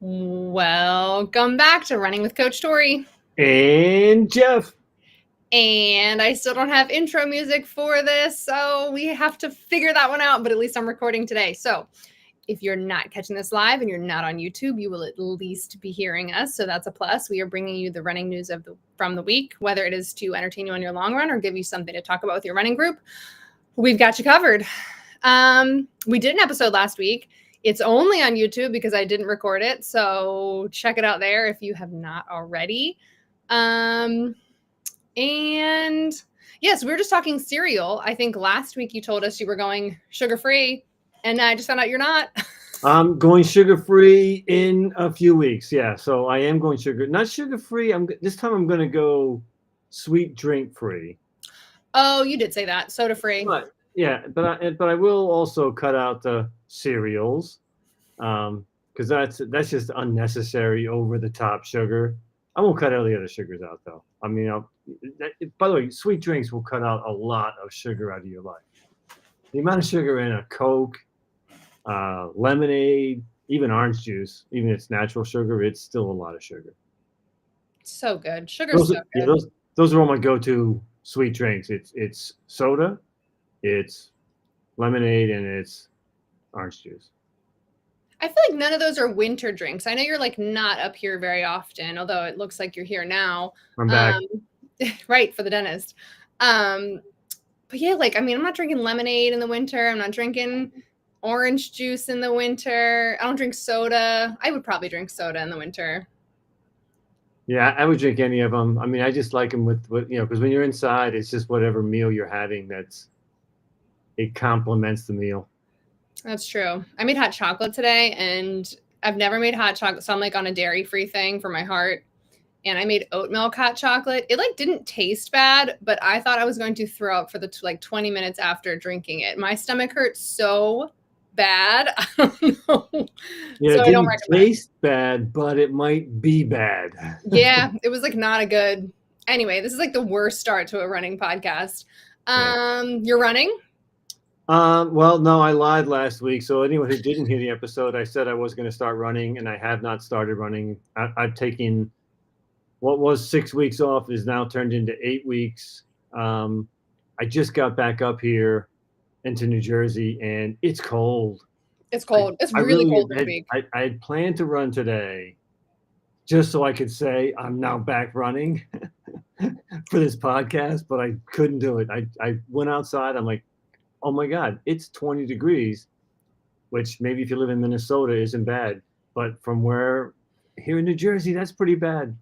Welcome back to Running with Coach Tori. And Jeff. And I still don't have intro music for this, so we have to figure that one out, but at least I'm recording today. So if you're not catching this live and you're not on YouTube, you will at least be hearing us, so that's a plus. We are bringing you the running news from the week, whether it is to entertain you on your long run or give you something to talk about with your running group. We've got you covered. We did an episode last week. It's only on YouTube because I didn't record it, so check it out there if you have not already. And yes, we were just talking cereal. I think last week you told us you were going sugar-free, and I just found out you're not. I'm going sugar-free in a few weeks. Yeah, so I am going not sugar-free. This time I'm going to go sweet drink-free. Oh, you did say that. Soda-free. But I will also cut out the cereals because that's just unnecessary, over-the-top sugar. I won't cut all the other sugars out, though. I mean, by the way, sweet drinks will cut out a lot of sugar out of your life. The amount of sugar in a Coke, lemonade, even orange juice, even if it's natural sugar, it's still a lot of sugar. So good. Sugar's so good. Yeah, those are all my go-to sweet drinks. It's soda, it's lemonade, and it's orange juice. I feel like none of those are winter drinks. I know you're like not up here very often, although it looks like you're here now. I'm back. Right, for the dentist. But yeah, like, I mean, I'm not drinking lemonade in the winter. I'm not drinking orange juice in the winter. I don't drink soda. I would probably drink soda in the winter. Yeah, I would drink any of them. I mean, I just like them with because when you're inside, it's just whatever meal you're having it complements the meal. That's true. I made hot chocolate today, and I've never made hot chocolate, so I'm like on a dairy-free thing for my heart. And I made oat milk hot chocolate. It like didn't taste bad, but I thought I was going to throw up for the 20 minutes after drinking it. My stomach hurt so bad. I don't know. Yeah, so it didn't taste bad, but it might be bad. Yeah, it was like not a good. Anyway, this is like the worst start to a running podcast. You're running? Well, no, I lied last week. So anyone who didn't hear the episode, I said I was going to start running, and I have not started running. I've taken what was 6 weeks off is now turned into 8 weeks. I just got back up here into New Jersey, and it's cold. It's cold. It's really cold this week. I had planned to run today just so I could say I'm now back running for this podcast, but I couldn't do it. I went outside. I'm like, oh my God, it's 20 degrees, which maybe if you live in Minnesota isn't bad. But from here in New Jersey, that's pretty bad.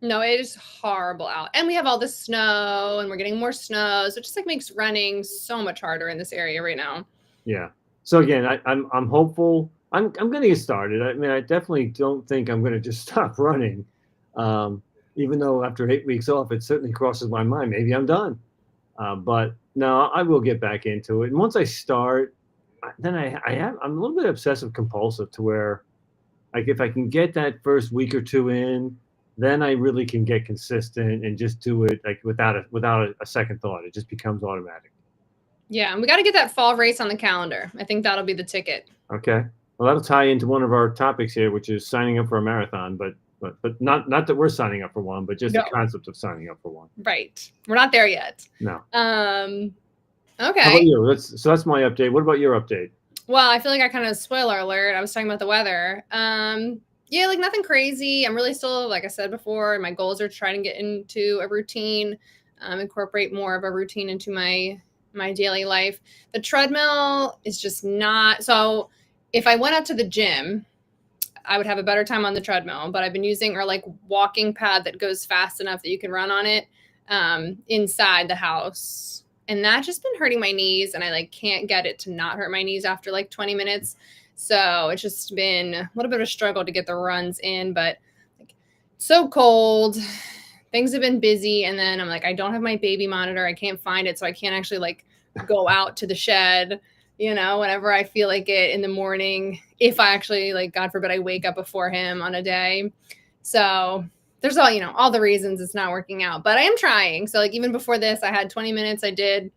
No, it is horrible out. And we have all the snow, and we're getting more snow. So it just like makes running so much harder in this area right now. Yeah. So again, I'm hopeful. I'm going to get started. I mean, I definitely don't think I'm going to just stop running. Even though after 8 weeks off, it certainly crosses my mind. Maybe I'm done. But no, I will get back into it. And once I start, then I'm a little bit obsessive compulsive to where, like, if I can get that first week or two in, then I really can get consistent and just do it like without a second thought. It just becomes automatic. Yeah, and we got to get that fall race on the calendar. I think that'll be the ticket. Okay. Well, that'll tie into one of our topics here, which is signing up for a marathon, but not that we're signing up for one, but just the concept of signing up for one. Right. We're not there yet. No. Okay. How about you? That's my update. What about your update? Well, I feel like I kind of spoiler alert. I was talking about the weather. Yeah, like nothing crazy. I'm really still, like I said before, my goals are trying to get into a routine, incorporate more of a routine into my daily life. The treadmill is just not. So if I went out to the gym, I would have a better time on the treadmill, but I've been using our like walking pad that goes fast enough that you can run on it inside the house. And that's just been hurting my knees, and I like can't get it to not hurt my knees after like 20 minutes. So it's just been a little bit of a struggle to get the runs in, but like, so cold, things have been busy. And then I'm like, I don't have my baby monitor. I can't find it. So I can't actually like go out to the shed, whenever I feel like it in the morning, if I actually like, God forbid, I wake up before him on a day. So there's all the reasons it's not working out, but I am trying. So like, even before this, I had 20 minutes. I did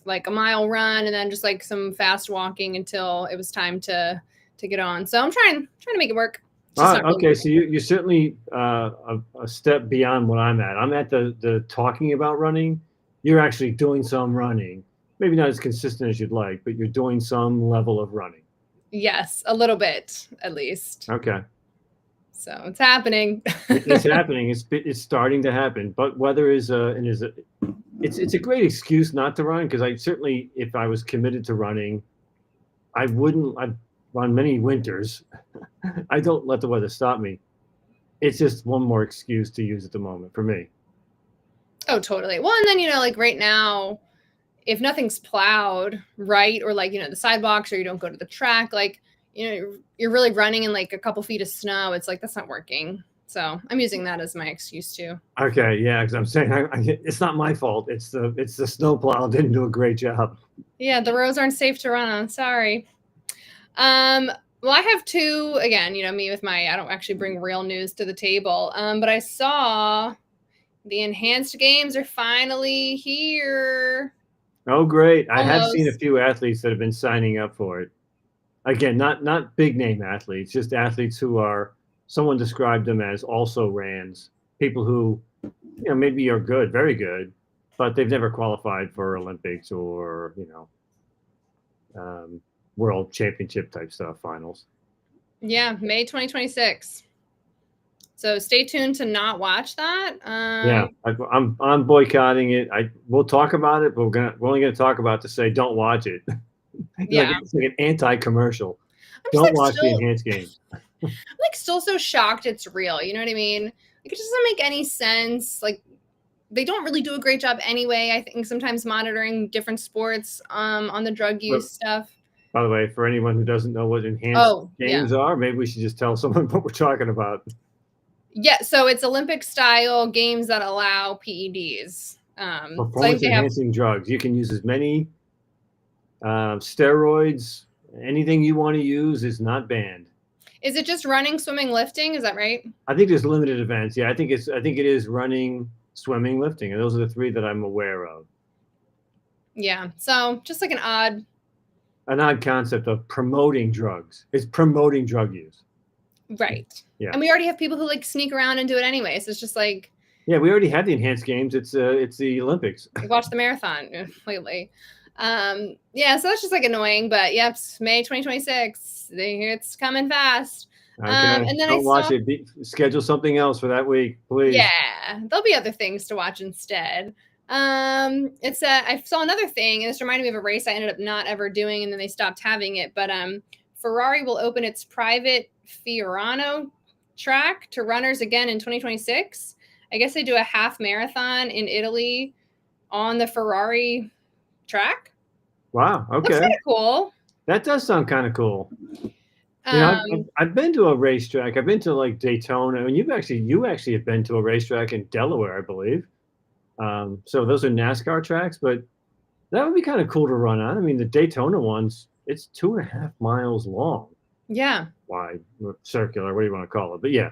like a mile run and then just like some fast walking until it was time to get on. So I'm trying to make it work. All Just right. not really. Okay. So you're certainly a step beyond what I'm at. I'm at the talking about running. You're actually doing some running. Maybe not as consistent as you'd like, but you're doing some level of running. Yes, a little bit at least. Okay. So it's happening. It's happening. It's starting to happen. But weather is it's a great excuse not to run because I certainly, if I was committed to running, I wouldn't. I've run many winters. I don't let the weather stop me. It's just one more excuse to use at the moment for me. Oh, totally. Well, and then, like right now, if nothing's plowed, right, or like, the sidewalks, or you don't go to the track, like, you're really running in like a couple feet of snow. It's like, that's not working. So I'm using that as my excuse too. Okay, yeah, because I'm saying it's not my fault. It's the snowplow didn't do a great job. Yeah, the roads aren't safe to run on. Sorry. Well, I have two, again, me with I don't actually bring real news to the table. But I saw the enhanced games are finally here. Oh, great! I have seen a Almost. few athletes that have been signing up for it. Again, not big name athletes, just athletes who are. Someone described them as also rans, people who, maybe are good, very good, but they've never qualified for Olympics or world championship type stuff, finals. Yeah, May 2026. So stay tuned to not watch that. Yeah, I'm boycotting it. We'll talk about it, but we're only gonna talk about to say don't watch it. Yeah. It's like an anti-commercial. I'm just Don't like watch the still enhanced games. I'm like still so shocked it's real. You know what I mean? Like it just doesn't make any sense. Like they don't really do a great job anyway. I think sometimes monitoring different sports on the drug use stuff. By the way, for anyone who doesn't know what enhanced games Yeah. are, maybe we should just tell someone what we're talking about. Yeah, so it's Olympic style games that allow PEDs. Performance enhancing drugs. You can use as many steroids, anything you want to use is not banned. Is it just running, swimming, lifting? Is that right? I think there's limited events. Yeah, I think it is running, swimming, lifting, and those are the three that I'm aware of. Yeah, so just like an odd concept of promoting drugs. It's promoting drug use. Right. Yeah. And we already have people who like sneak around and do it anyway. So it's just like. Yeah, we already have the enhanced games. It's the Olympics. Watch the marathon lately. Yeah, so that's just like annoying. But yep, May 2026. It's coming fast. Okay. And then Don't watch it. Schedule something else for that week, please. Yeah, there'll be other things to watch instead. I saw another thing, and this reminded me of a race I ended up not ever doing, and then they stopped having it. But Ferrari will open its private Fiorano track to runners again in 2026. I guess they do a half marathon in Italy on the Ferrari track. Wow. Okay. That's kind of cool. That does sound kind of cool. I've been to a racetrack. I've been to like Daytona, and you actually have been to a racetrack in Delaware, I believe. So those are NASCAR tracks, but that would be kind of cool to run on. I mean, the Daytona ones, it's 2.5 miles long. Yeah. Wide, circular, what do you want to call it? But yeah.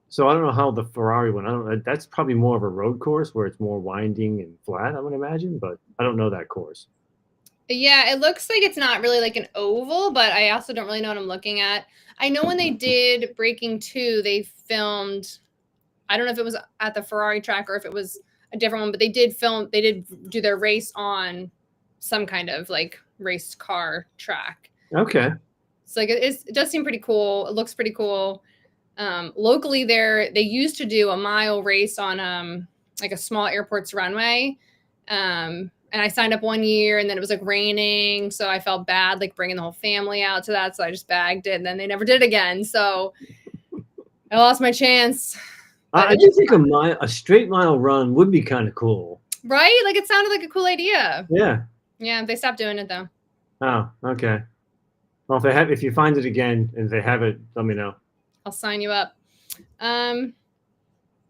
So I don't know how the Ferrari one, that's probably more of a road course where it's more winding and flat, I would imagine, but I don't know that course. Yeah, it looks like it's not really like an oval, but I also don't really know what I'm looking at. I know when they did Breaking 2, they filmed, I don't know if it was at the Ferrari track or if it was a different one, but they did do their race on some kind of like race car track. Okay. So like it does seem pretty cool. It looks pretty cool. Locally they used to do a mile race on like a small airport's runway. And I signed up 1 year and then it was like raining. So I felt bad, like bringing the whole family out to that. So I just bagged it and then they never did it again. So I lost my chance. I do think a straight mile run would be kind of cool. Right? Like it sounded like a cool idea. Yeah. Yeah. They stopped doing it though. Oh, okay. Well, if you find it again and they have it, let me know. I'll sign you up.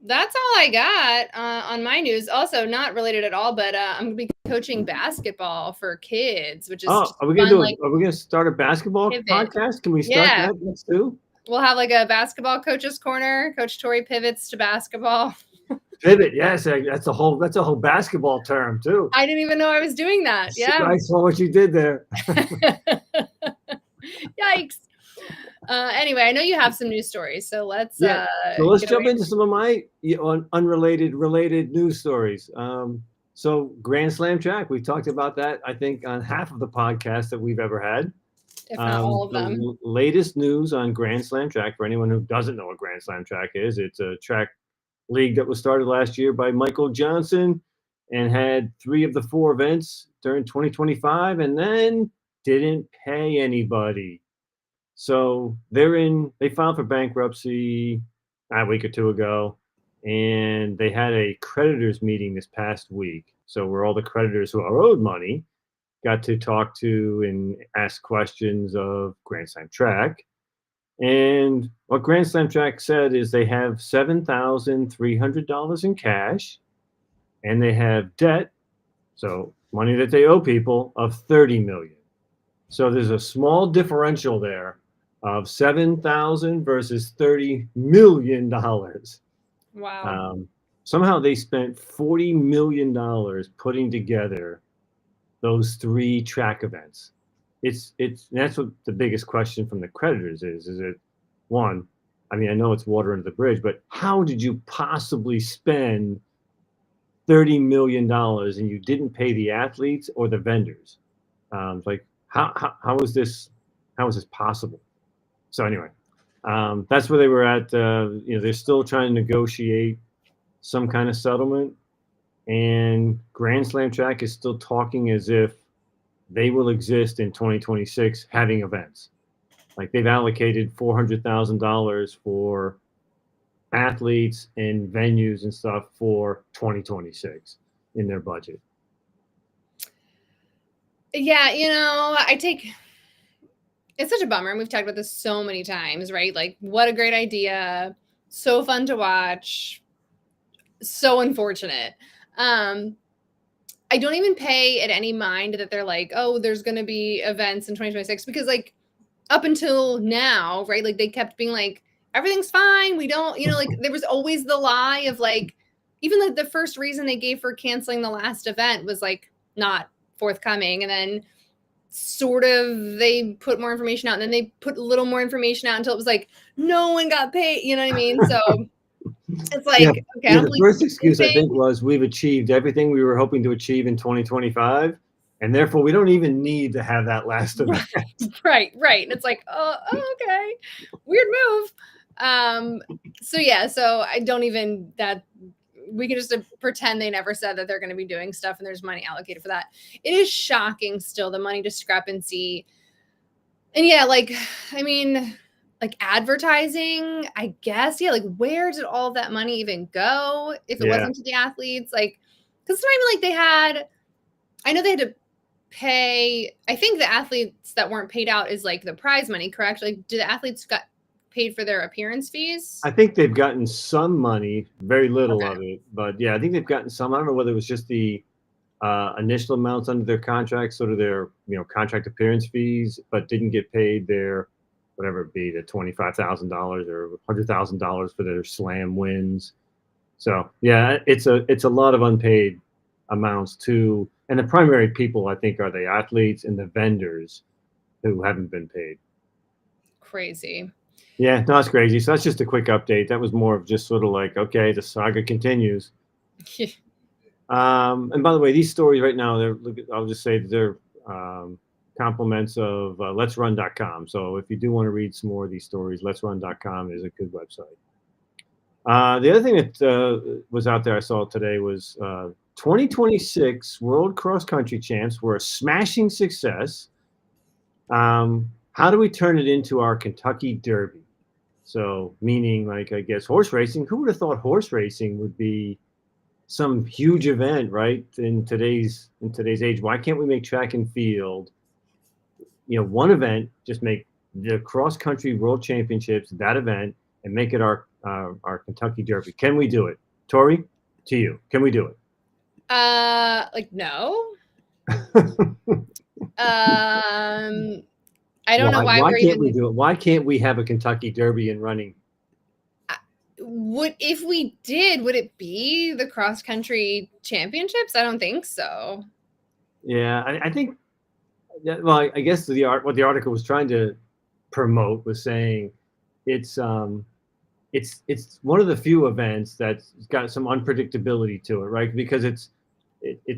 That's all I got on my news. Also, not related at all, but I'm gonna be coaching basketball for kids, which is are we gonna start a basketball podcast? Can we start that? Let's do. We'll have like a basketball coaches corner. Coach Tori pivots to basketball. Pivot, yes, that's a whole basketball term too. I didn't even know I was doing that. Yeah, I saw what you did there. Yikes. Anyway, I know you have some news stories, so let's Yeah. So let's get away. jump into some of my unrelated related news stories. So Grand Slam track, we talked about that, I think, on half of the podcast that we've ever had. If not all of The them. latest news on Grand Slam track, for anyone who doesn't know what Grand Slam track is, it's a track league that was started last year by Michael Johnson and had 3 of the 4 events during 2025 and then didn't pay anybody. So they filed for bankruptcy a week or 2 ago, and they had a creditors meeting this past week. So where all the creditors who are owed money got to talk to and ask questions of Grand Slam Track. And what Grand Slam Track said is they have $7,300 in cash, and they have debt, so money that they owe people, of 30 million. So there's a small differential there of 7,000 versus $30 million. Wow. Somehow they spent $40 million putting together those 3 track events. It's that's what the biggest question from the creditors is. Is it one? I mean, I know it's water under the bridge, but how did you possibly spend $30 million and you didn't pay the athletes or the vendors? Like how is this possible? So anyway, that's where they were at. They're still trying to negotiate some kind of settlement, and Grand Slam Track is still talking as if they will exist in 2026, having events. Like they've allocated $400,000 for athletes and venues and stuff for 2026 in their budget. Yeah, it's such a bummer. And we've talked about this so many times, right? Like, what a great idea. So fun to watch. So unfortunate. I don't even pay it any mind that they're like, oh, there's going to be events in 2026 because, like, up until now, right? Like, they kept being like, everything's fine. We don't, like, there was always the lie of like, even like the first reason they gave for canceling the last event was like not forthcoming. And then sort of they put more information out and then they put a little more information out until it was like, no one got paid. You know what I mean? So it's like, Yeah, okay, I don't the believe first excuse I anything. think was we've achieved everything we were hoping to achieve in 2025, and therefore we don't even need to have that last event. Right. And it's like, oh, okay. Weird move. So yeah, so I don't even that we can just pretend they never said that they're going to be doing stuff and there's money allocated for that. It is shocking still, the money discrepancy. And yeah, like, I mean, like advertising, I guess. Yeah, like where did all of that money even go if it Yeah, wasn't to the athletes? Like, because it's not even like I know they had to pay, I think the athletes that weren't paid out is like the prize money, correct? Like, do the athletes got paid for their appearance fees? I think they've gotten some money, very little Okay. of it, but yeah, I think they've gotten some. I don't know whether it was just the initial amounts under their contract, sort of their contract appearance fees, but didn't get paid their whatever it be, the $25,000 or $100,000 for their slam wins. So yeah, it's a lot of unpaid amounts too, and the primary people I think are the athletes and the vendors who haven't been paid. Crazy. Yeah, no, that's crazy. So that's just a quick update. That was more of just sort of like, okay, the saga continues. And by the way, these stories right now, I'll just say that they're compliments of Let'sRun.com. So if you do want to read some more of these stories, Let'sRun.com is a good website. The other thing that was out there I saw today was 2026 World Cross Country Champs were a smashing success. How do we turn it into our Kentucky Derby? So, meaning, like, I guess horse racing. Who would have thought horse racing would be some huge event, right? In today's age, why can't we make track and field, one event, just make the cross country world championships that event, and make it our Kentucky Derby? Can we do it, Tori? To you, can we do it? Like no. I don't know why Why we're can't we even do it? Why can't we have a Kentucky Derby in running? would if we did, would it be the cross country championships? I don't think so. Yeah, I think. Well, I guess what the article was trying to promote was saying it's it's one of the few events that's got some unpredictability to it, right? Because it's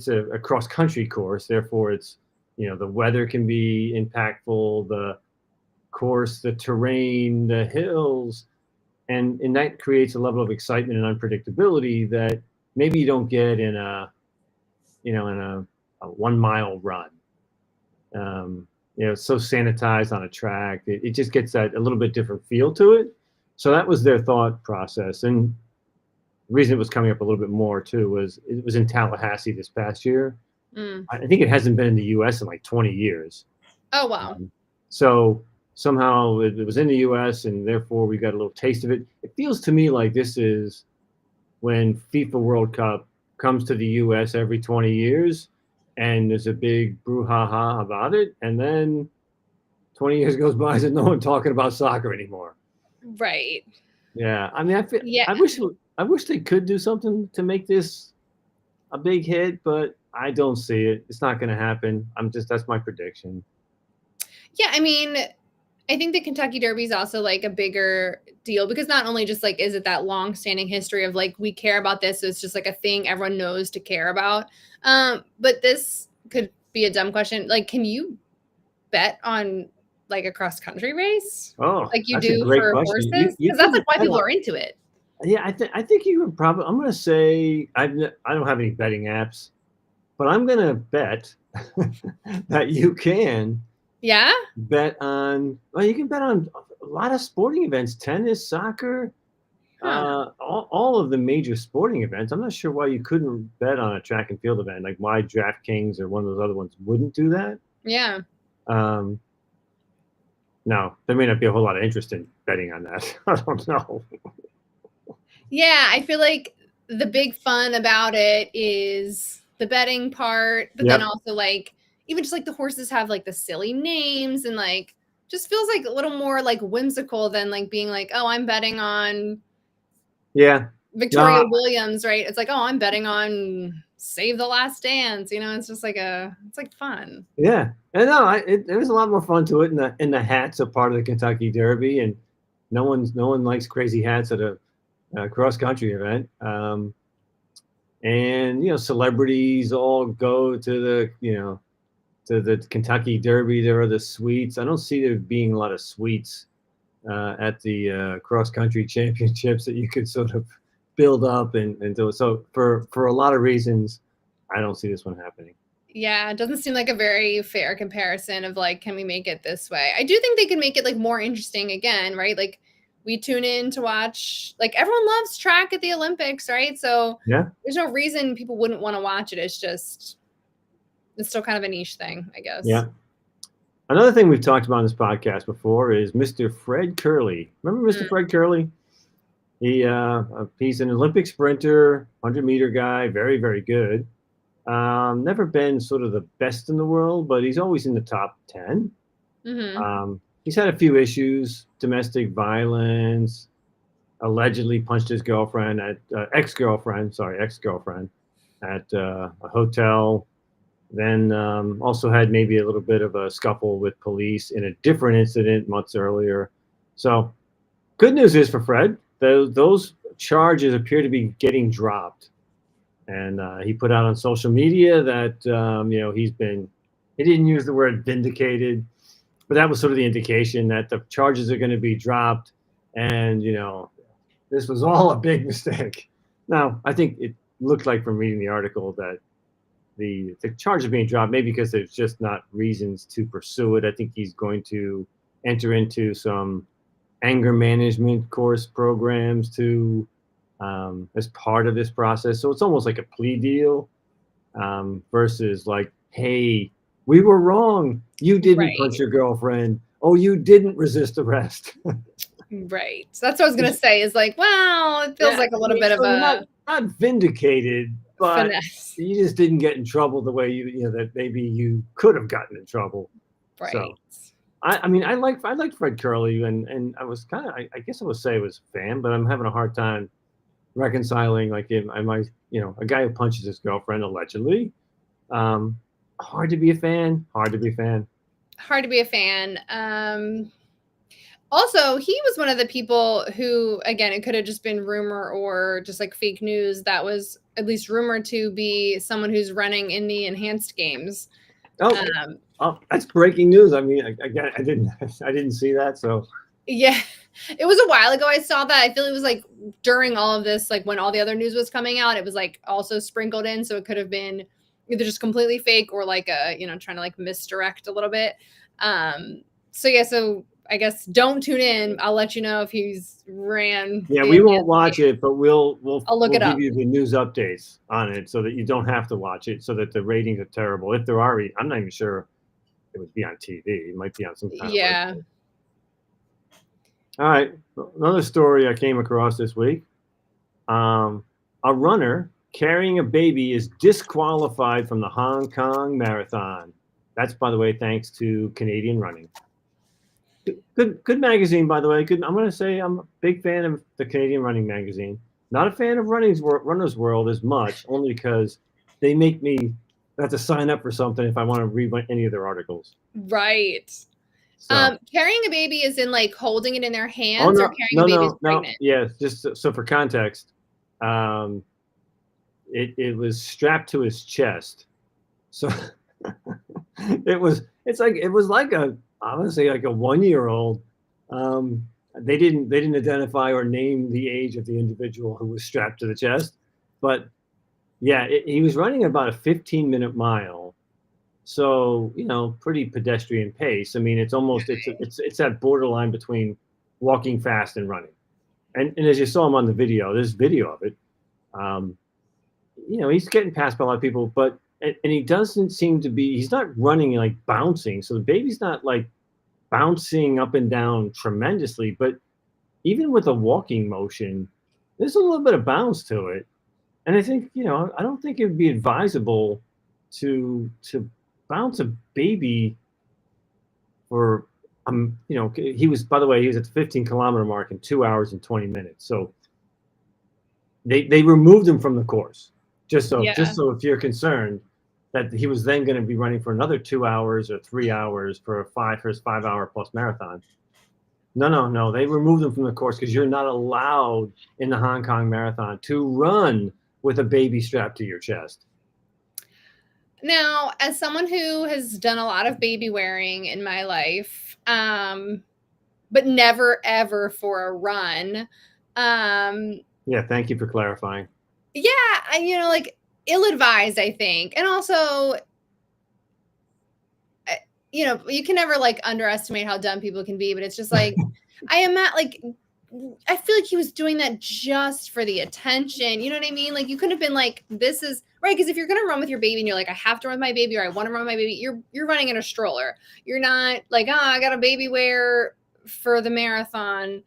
a cross country course, therefore it's the weather can be impactful, the course, the terrain, the hills, and that creates a level of excitement and unpredictability that maybe you don't get in a 1 mile run. It's so sanitized on a track. It just gets that a little bit different feel to it. So that was their thought process. And the reason it was coming up a little bit more too was it was in Tallahassee this past year. Mm. I think it hasn't been in the US in like 20 years. Oh, wow. So somehow it was in the US and therefore we got a little taste of it. It feels to me like this is when FIFA World Cup comes to the US every 20 years and there's a big brouhaha about it. And then 20 years goes by and no one talking about soccer anymore. Right. Yeah. I mean, Yeah. I wish they could do something to make this a big hit, but I don't see it. It's not going to happen. That's my prediction. Yeah, I mean, I think the Kentucky Derby is also like a bigger deal because not only just like is it that long-standing history of like we care about this, so it's just like a thing everyone knows to care about. But this could be a dumb question. Like, can you bet on like a cross-country race? Oh, Like you that's a do great for question. horses? You Because that's can like why bet people on. are into it. Yeah, I think you would probably. I'm going to say I don't have any betting apps, but I'm going to bet that you can Yeah? bet on. Well, you can bet on a lot of sporting events: tennis, soccer, Huh. all of the major sporting events. I'm not sure why you couldn't bet on a track and field event, like why DraftKings or one of those other ones wouldn't do that. Yeah. Um, no, there may not be a whole lot of interest in betting on that. I don't know. Yeah, I feel like the big fun about it is the betting part, but then Yep. also like even just like the horses have like the silly names and like just feels like a little more like whimsical than like being like, oh, I'm betting on Yeah. Victoria No, Williams, right? It's like, oh, I'm betting on Save the Last Dance. It's just like it's like fun. yeah, and no, there's a lot more fun to it, and the hats are part of the Kentucky Derby, and no one likes crazy hats at a cross country event. And celebrities all go to the Kentucky Derby. There are the suites. I don't see there being a lot of suites at the cross country championships that you could sort of build up and do. So for a lot of reasons, I don't see this one happening. Yeah, it doesn't seem like a very fair comparison of like, can we make it this way? I do think they can make it like more interesting again, right? Like we tune in to watch, like everyone loves track at the Olympics, right? So Yeah. there's no reason people wouldn't want to watch it. It's still kind of a niche thing, I guess. Yeah. Another thing we've talked about on this podcast before is Mr. Fred Kerley. Remember Mr. Fred Kerley? He's an Olympic sprinter, 100-meter guy, very, very good. Never been sort of the best in the world, but he's always in the top 10. He's had a few issues, domestic violence, allegedly punched his girlfriend ex-girlfriend at a hotel. Then also had maybe a little bit of a scuffle with police in a different incident months earlier. So good news is for Fred, those charges appear to be getting dropped. And he put out on social media that, he didn't use the word vindicated, but that was sort of the indication that the charges are going to be dropped. And, this was all a big mistake. Now, I think it looked like from reading the article that the charge is being dropped, maybe because there's just not reasons to pursue it. I think he's going to enter into some anger management course programs to as part of this process. So it's almost like a plea deal versus like, hey, we were wrong. You didn't punch your girlfriend. Oh, you didn't resist arrest. Right. So that's what I was going to say is like, well, it feels like a little bit of a not vindicated, but finesse. you just didn't get in trouble the way that maybe you could have gotten in trouble. Right. So I mean, I liked Fred Kerley, and I was kind of, I guess I would say I was a fan, but I'm having a hard time reconciling, like, am I, a guy who punches his girlfriend allegedly. Hard to be a fan. Hard to be a fan. Also, he was one of the people who, again, it could have just been rumor or just like fake news, that was at least rumored to be someone who's running in the enhanced games. Oh, Um, oh, that's breaking news. I mean, I didn't see that. So yeah, it was a while ago I saw that. I feel it was like during all of this, like when all the other news was coming out, it was like also sprinkled in. So it could have been either just completely fake or like a, trying to like misdirect a little bit. So yeah, so I guess don't tune in. I'll let you know if he's ran. yeah, The we won't enhanced watch game. it, but we'll I'll look we'll it give up. you the news updates on it so that you don't have to watch it, so that the ratings are terrible. If there are, I'm not even sure it would be on TV. It might be on some kind of Yeah. website. All right, another story I came across this week. A runner carrying a baby is disqualified from the Hong Kong Marathon. That's, by the way, thanks to Canadian running. Good magazine, by the way. Good. I'm going to say I'm a big fan of the Canadian running magazine. Not a fan of Runner's World as much, only because they make me have to sign up for something if I want to read any of their articles. Right. So, Carrying a baby is in like holding it in their oh hands or no, carrying a no, baby as no, no. pregnant. Yeah, just so for context, um, it was strapped to his chest. So it was like a, honestly, like a 1-year-old. They didn't identify or name the age of the individual who was strapped to the chest, but yeah, he was running about a 15-minute mile. So, pretty pedestrian pace. I mean, it's almost it's that borderline between walking fast and running. And as you saw him on the video, there's video of it. Um, he's getting passed by a lot of people, but and he doesn't seem to be. He's not running like bouncing. So the baby's not like bouncing up and down tremendously, but even with a walking motion, there's a little bit of bounce to it. And I think, I don't think it would be advisable to bounce a baby for he was, by the way, he was at the 15-kilometer mark in 2 hours and 20 minutes. So they removed him from the course. Just so Yeah. if you're concerned that he was then going to be running for another 2 hours or 3 hours for his 5-hour plus marathon. No. They removed him from the course because you're not allowed in the Hong Kong Marathon to run with a baby strapped to your chest. Now, as someone who has done a lot of baby wearing in my life, but never ever for a run, yeah, thank you for clarifying. yeah, like ill-advised, I think. And also, you can never like underestimate how dumb people can be, but it's just like, I am at like, I feel like he was doing that just for the attention. You know what I mean? Like you couldn't have been like, this is right. Cause if you're going to run with your baby and you're like, I have to run with my baby or I want to run with my baby, you're running in a stroller. You're not like, I got a baby wear for the marathon.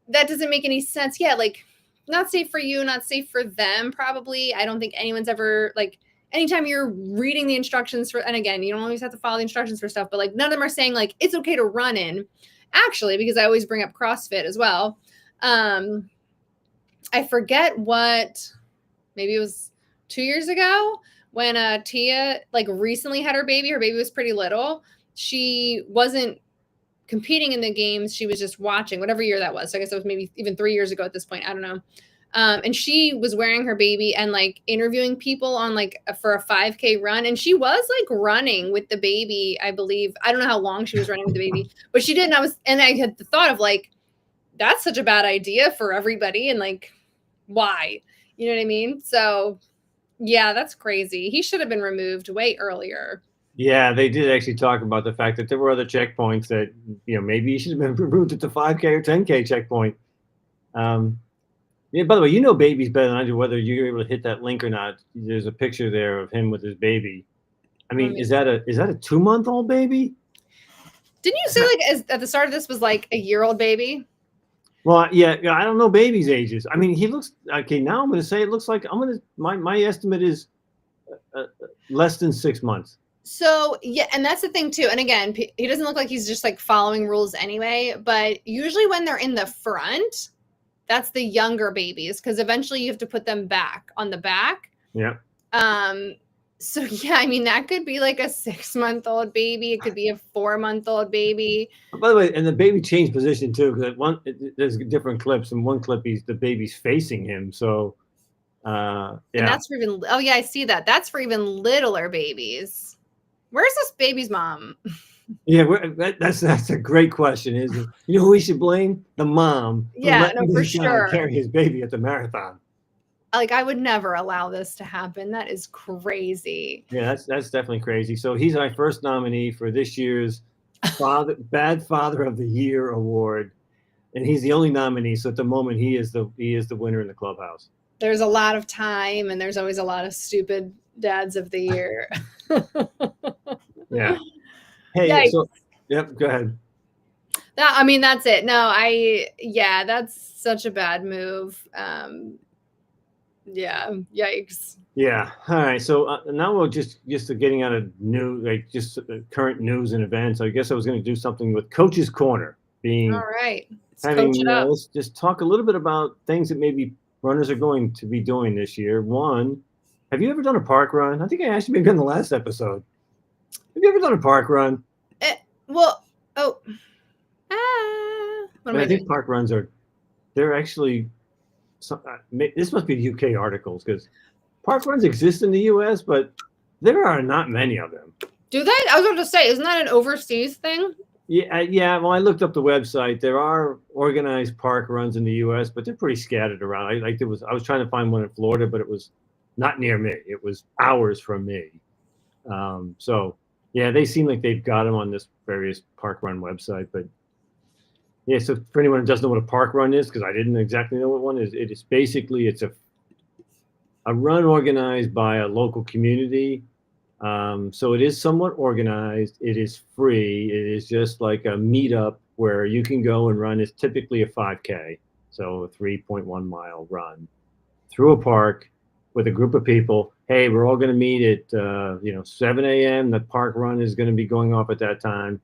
That doesn't make any sense. Yeah. Like not safe for you, not safe for them. Probably. I don't think anyone's ever like, anytime you're reading the instructions for, and again, you don't always have to follow the instructions for stuff, but like none of them are saying like, it's okay to run in. Actually, because I always bring up CrossFit as well. I forget what, maybe it was 2 years ago when Tia like recently had her baby. Her baby was pretty little. She wasn't competing in the games. She was just watching, whatever year that was. So I guess it was maybe even 3 years ago at this point. I don't know. And she was wearing her baby and like interviewing people on like for a 5K run. And she was like running with the baby, I believe. I don't know how long she was running with the baby, but she did. And I had the thought of like, that's such a bad idea for everybody. And like, why? You know what I mean? So yeah, that's crazy. He should have been removed way earlier. Yeah, they did actually talk about the fact that there were other checkpoints that, maybe you should have been removed at the 5K or 10K checkpoint. Yeah, by the way, babies better than I do, whether you're able to hit that link or not. There's a picture there of him with his baby. I mean, is that a 2-month-old baby? Didn't you say like at the start of this was like a year-old baby? Well, yeah, I don't know babies' ages. I mean, he looks okay. Now I'm going to say it looks like my estimate is less than 6 months. So yeah, and that's the thing too. And again, he doesn't look like he's just like following rules anyway. But usually when they're in the front, that's the younger babies because eventually you have to put them back on the back. Yeah. So yeah, I mean that could be like a 6-month-old baby. It could be a 4-month-old baby. By the way, and the baby changed position too, because there's different clips. In one clip, the baby's facing him. So, And yeah. that's for even, oh yeah, I see that. That's for even littler babies. Where's this baby's mom? Yeah, that's a great question. Is it, you know who we should blame? The mom who Yeah, let no, for this guy sure. carry his baby at the marathon. Like I would never allow this to happen. That is crazy. Yeah, that's definitely crazy. So he's my first nominee for this year's Bad Father of the Year award, and he's the only nominee. So at the moment, he is the winner in the clubhouse. There's a lot of time, and there's always a lot of stupid dads of the year. Yeah. Hey, Yikes. so yep. Go ahead. I mean, that's it. No, yeah, that's such a bad move. Yeah, yikes. Yeah. All right. So now we're just getting out of new, like just current news and events. I guess I was going to do something with Coach's Corner, All being right. Let's coach having it up. let's just talk a little bit about things that maybe runners are going to be doing this year. One, have you ever done a park run? I think I asked you maybe in the last episode. Have you ever done a park run? Well, oh, what am And I I think doing? park runs they're actually this must be UK articles because park runs exist in the US, but there are not many of them. Do they? I was going to say, isn't that an overseas thing? Yeah, yeah. Well, I looked up the website. There are organized park runs in the U.S., but they're pretty scattered around. I was trying to find one in Florida, but it was not near me. It was hours from me. So yeah, they seem like they've got them on this various park run website. But yeah, so for anyone who doesn't know what a park run is, because I didn't exactly know what one is, it is basically it's a run organized by a local community. So it is somewhat organized. It is free. It is just like a meetup where you can go and run. It's typically a 5K, so a 3.1 mile run through a park with a group of people. Hey, we're all going to meet at 7 a.m. The park run is going to be going off at that time,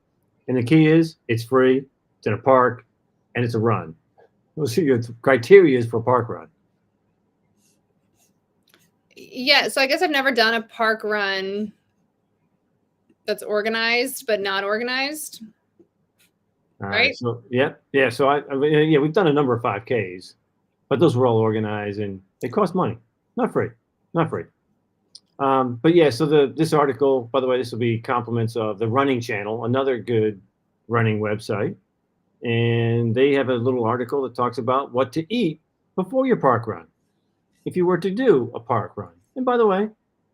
and the key is it's free. It's in a park, and it's a run. Those are your criteria for a park run. Yeah, so I guess I've never done a park run that's organized but not organized. All Right? right. So yeah. So yeah, we've done a number of 5Ks, but those were all organized and they cost money, not free, not free. But yeah, so this article, by the way, this will be compliments of the Running Channel, another good running website, and they have a little article that talks about what to eat before your park run, if you were to do a park run. And by the way,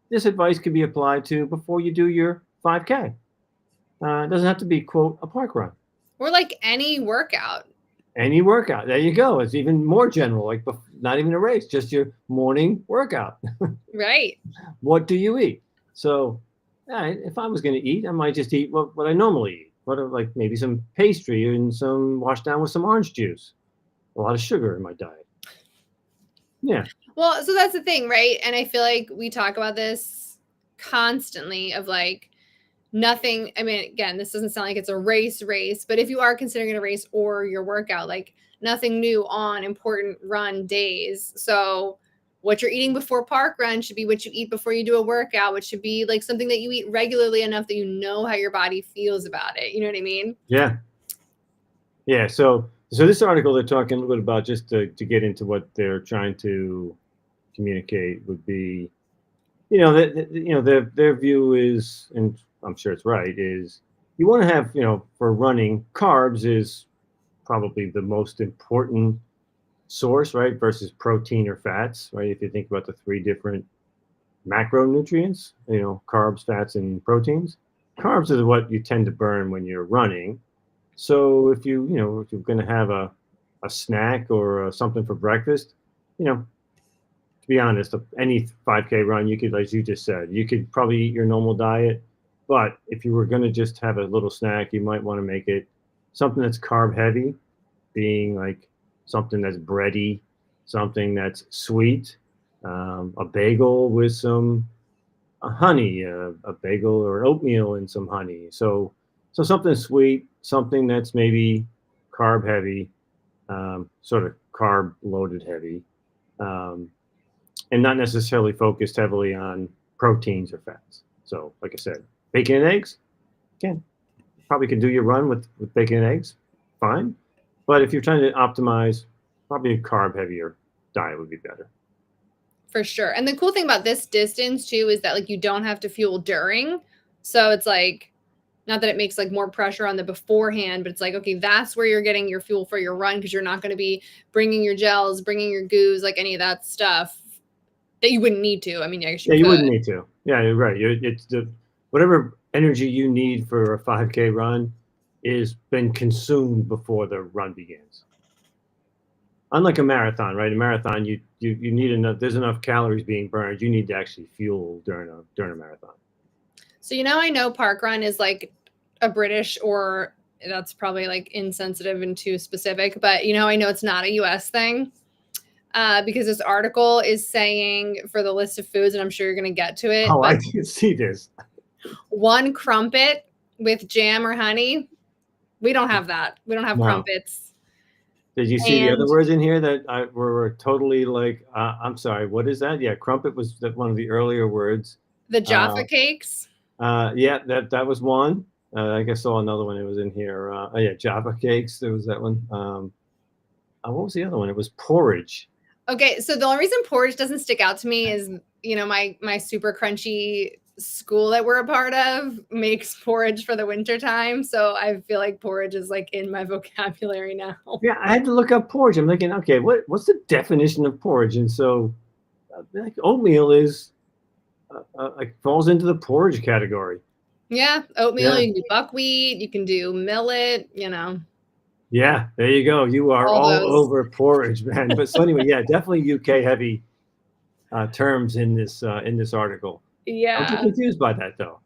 this advice can be applied to before you do your 5K. It doesn't have to be quote a park run. Or like any workout. Any workout. There you go. It's even more general, like not even a race, just your morning workout. Right. What do you eat? So, if I was going to eat, I might just eat what I normally eat. Like maybe some pastry and some washed down with some orange juice. A lot of sugar in my diet. Yeah. Well, so that's the thing, right? And I feel like we talk about this constantly of like nothing. I mean, again, this doesn't sound like it's a race, but if you are considering it a race or your workout, like nothing new on important run days. So what you're eating before park run should be what you eat before you do a workout, which should be like something that you eat regularly enough that you know how your body feels about it. You know what I mean? Yeah. Yeah. So this article they're talking a little bit about, just to get into what they're trying to communicate, would be, their view is, and I'm sure it's right, is you want to have, for running, carbs is probably the most important source, right? Versus protein or fats, right? If you think about the three different macronutrients, carbs, fats, and proteins. Carbs is what you tend to burn when you're running. So if if you're going to have a snack or something for breakfast, to be honest, any 5K run, you could, as you just said, you could probably eat your normal diet. But if you were going to just have a little snack, you might want to make it something that's carb heavy, being like something that's bready, something that's sweet, a bagel with some honey, a bagel or oatmeal and some honey. So something sweet, something that's maybe carb heavy, sort of carb loaded heavy. And not necessarily focused heavily on proteins or fats. So, like I said, bacon and eggs, again, probably can do your run with bacon and eggs, fine. But if you're trying to optimize, probably a carb heavier diet would be better. For sure. And the cool thing about this distance too is that like you don't have to fuel during. So it's like not that it makes like more pressure on the beforehand, but it's like, okay, that's where you're getting your fuel for your run because you're not going to be bringing your gels, bringing your goos, like any of that stuff that you wouldn't need to. I mean, I guess you Yeah, you could. wouldn't need to. Yeah, you're right. It's the whatever energy you need for a 5K run is been consumed before the run begins. Unlike a marathon, right? A marathon, you need enough. There's enough calories being burned. You need to actually fuel during a marathon. So, I know parkrun is like a British or that's probably like insensitive and too specific, but I know it's not a US thing because this article is saying for the list of foods, and I'm sure you're going to get to it, Oh, I but didn't see this. one crumpet with jam or honey. We don't have that. We don't have No. crumpets. Did you see the other And words in here that were totally like? I'm sorry. What is that? Yeah, crumpet was one of the earlier words. the Uh, Jaffa cakes. yeah, that was one. I guess I saw another one. It was in here. Oh yeah, Java cakes. There was that one. What was the other one? It was porridge. Okay, so the only reason porridge doesn't stick out to me is, my super crunchy school that we're a part of makes porridge for the winter time. So I feel like porridge is like in my vocabulary now. Yeah, I had to look up porridge. I'm thinking, okay, what's the definition of porridge? And so, like oatmeal is like falls into the porridge category. Yeah, oatmeal, Yeah, you can do buckwheat, you can do millet, yeah. There you go. You are all all those. over porridge, man. But so anyway, yeah, definitely UK heavy terms in this article. Don't get Yeah. confused by that though.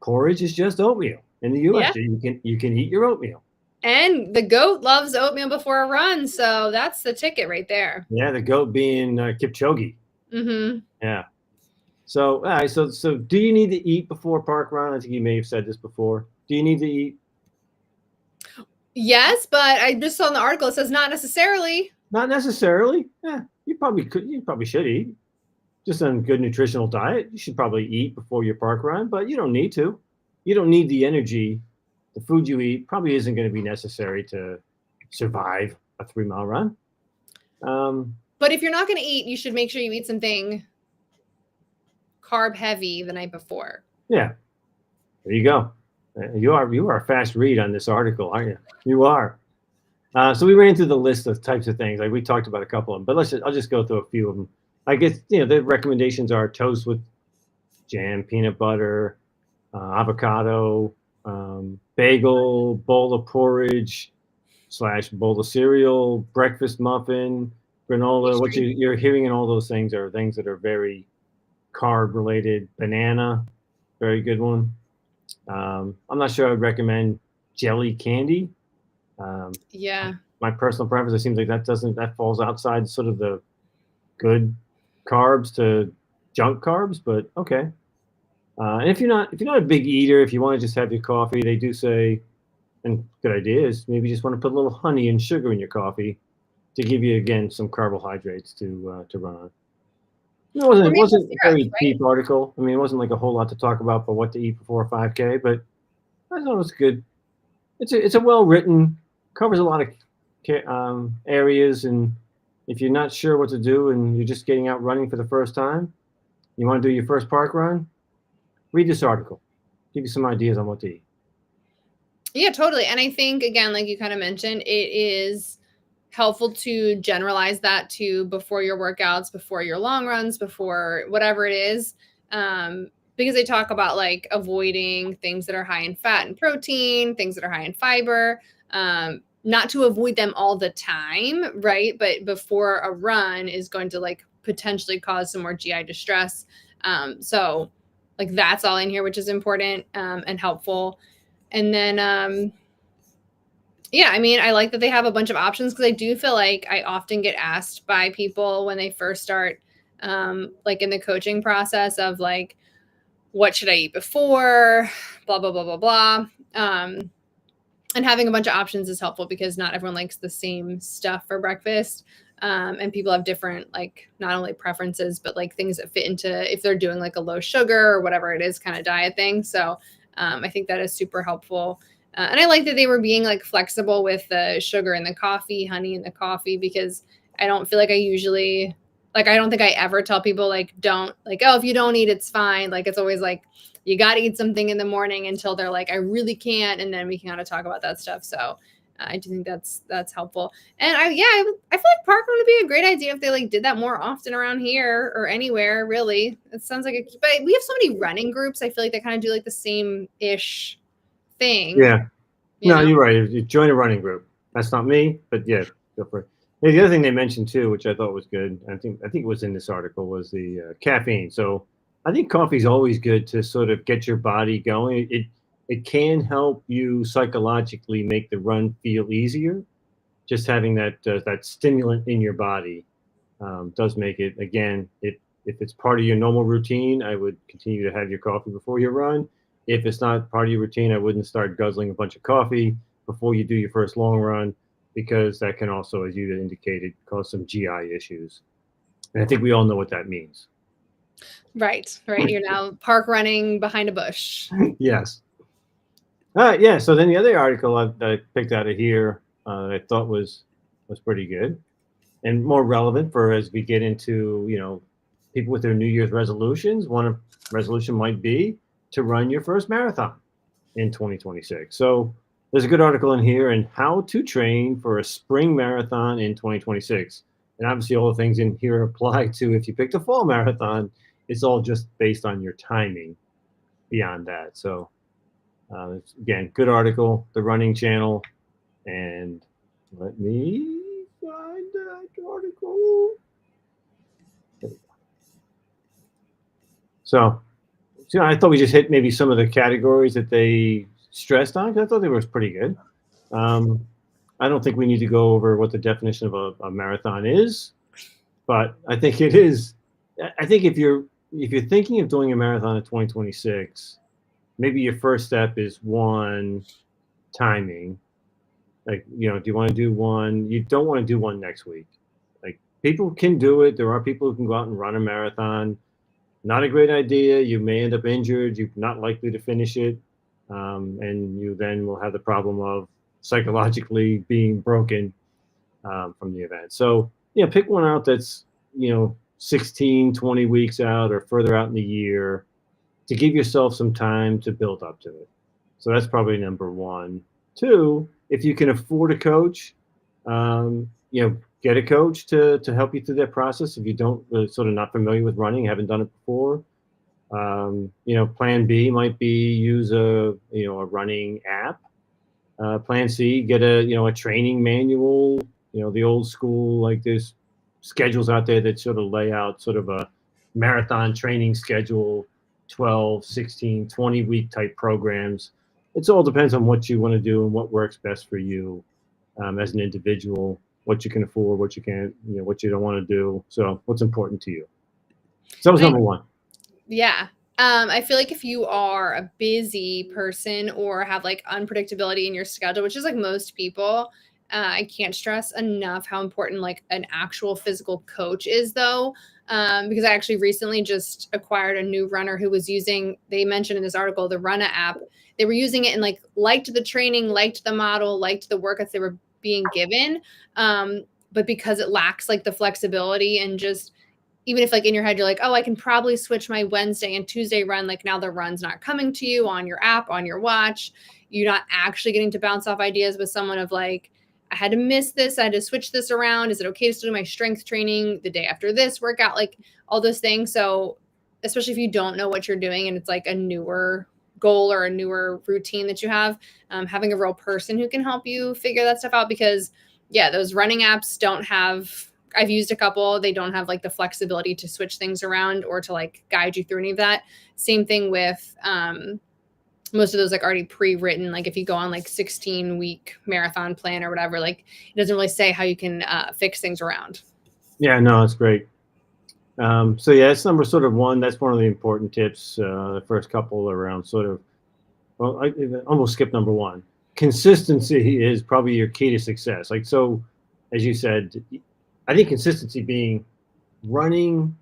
Porridge is just oatmeal in the Yeah. U.S. You can eat your oatmeal. And the goat loves oatmeal before a run, so that's the ticket right there. Yeah, the goat being Kipchoge. Mm-hmm. Yeah. So, all right. So, do you need to eat before park run? I think you may have said this before. Do you need to eat? Yes, but I just saw in the article it says not necessarily. Not necessarily. Yeah, you probably could. You probably should eat. Just on a good nutritional diet, you should probably eat before your park run, but you don't need to. You don't need the energy. The food you eat probably isn't going to be necessary to survive a 3 mile run. But if you're not going to eat, you should make sure you eat something carb heavy the night before. Yeah, there you go. You are a fast read on this article, aren't you? You are. So we ran through the list of types of things. Like we talked about a couple of them, but I'll just go through a few of them. I guess the recommendations are toast with jam, peanut butter, avocado, bagel, bowl of porridge / bowl of cereal, breakfast muffin, granola. What you're hearing in all those things are things that are very carb related. Banana, very good one. I'm not sure I'd recommend jelly candy. Yeah. My personal preference, it seems like that falls outside sort of the good carbs to junk carbs, but okay. And if you're not a big eater, if you want to just have your coffee, they do say, and good idea is maybe just want to put a little honey and sugar in your coffee to give you again some carbohydrates to run on. It wasn't a Syrup, very right? deep article. I mean, it wasn't like a whole lot to talk about, but what to eat before a 5K. But I thought it was good. It's a well written, covers a lot of areas, and if you're not sure what to do and you're just getting out running for the first time, you want to do your first park run, read this article. Give you some ideas on what to eat. Yeah, totally. And I think, again, like you kind of mentioned, it is helpful to generalize that to before your workouts, before your long runs, before whatever it is. Because they talk about like avoiding things that are high in fat and protein, things that are high in fiber, not to avoid them all the time, right? But before a run is going to like potentially cause some more GI distress. So like that's all in here, which is important and helpful. And then, yeah, I mean, I like that they have a bunch of options because I do feel like I often get asked by people when they first start, like in the coaching process of like, what should I eat before? Blah, blah, blah, blah, blah. And having a bunch of options is helpful because not everyone likes the same stuff for breakfast. And people have different, like, not only preferences, but like things that fit into if they're doing like a low sugar or whatever it is kind of diet thing. So I think that is super helpful. And I like that they were being like flexible with the sugar in the coffee, honey in the coffee, because I don't feel like I don't think I ever tell people like, don't, like, oh, if you don't eat, it's fine. Like, it's always like, you got to eat something in the morning until they're like, I really can't. And then we can kind of talk about that stuff. So I do think that's helpful. And I feel like parkrun would be a great idea if they like did that more often around here or anywhere, really. It sounds like but we have so many running groups. I feel like they kind of do like the same ish thing. Yeah. You No, know? you're right. You join a running group. That's not me, but yeah, go for it. Yeah, the other thing they mentioned too, which I thought was good, I think it was in this article, was the caffeine. So I think coffee is always good to sort of get your body going. It can help you psychologically make the run feel easier. Just having that stimulant in your body does make it. Again, if it's part of your normal routine, I would continue to have your coffee before your run. If it's not part of your routine, I wouldn't start guzzling a bunch of coffee before you do your first long run, because that can also, as you indicated, cause some GI issues. And I think we all know what that means. Right. You're now park running behind a bush. Yes. Yeah. So then the other article I picked out of here that I thought was pretty good and more relevant for as we get into people with their New Year's resolutions. Resolution might be to run your first marathon in 2026. So there's a good article in here on how to train for a spring marathon in 2026. And obviously, all the things in here apply to if you picked a fall marathon. It's all just based on your timing beyond that. So again, good article, the running channel. And let me find that article. So I thought we just hit maybe some of the categories that they stressed on, 'cause I thought they were pretty good. Um, I don't think we need to go over what the definition of a marathon is, but I think it is. I think if you're thinking of doing a marathon in 2026, maybe your first step is one, timing. Like, do you want to do one? You don't want to do one next week. Like, people can do it. There are people who can go out and run a marathon. Not a great idea. You may end up injured. You're not likely to finish it. And you then will have the problem of psychologically being broken from the event. So, pick one out that's, 16, 20 weeks out or further out in the year to give yourself some time to build up to it. So that's probably number one. Two, if you can afford a coach, get a coach to help you through that process. If you don't sort of not familiar with running, haven't done it before, plan B might be use a running app. Plan C, get a training manual. The old school, like, there's schedules out there that sort of lay out sort of a marathon training schedule, 12, 16, 20-week type programs. It all depends on what you want to do and what works best for you as an individual, what you can afford, what you can't, what you don't want to do. So what's important to you. So that was number one. Yeah. I feel like if you are a busy person or have like unpredictability in your schedule, which is like most people, I can't stress enough how important like an actual physical coach is, though. Because I actually recently just acquired a new runner who was they mentioned in this article, the Runna app. They were using it and like liked the training, liked the model, liked the workouts they were being given. But because it lacks like the flexibility and just, even if like in your head, you're like, oh, I can probably switch my Wednesday and Tuesday run. Like now the run's not coming to you on your app, on your watch. You're not actually getting to bounce off ideas with someone of like, I had to miss this. I had to switch this around. Is it okay to still do my strength training the day after this workout? Like all those things. So especially if you don't know what you're doing and it's like a newer goal or a newer routine that you have, having a real person who can help you figure that stuff out. Because those running apps don't have, I've used a couple. They don't have like the flexibility to switch things around or to like guide you through any of that. Same thing with most of those like already pre-written. Like if you go on like 16-week marathon plan or whatever, like it doesn't really say how you can fix things around. Yeah, no, it's great. So that's number sort of one. That's one of the important tips. The first couple around sort of, well, I almost skipped number one. consistency is probably your key to success. Like, so as you said, I think consistency being running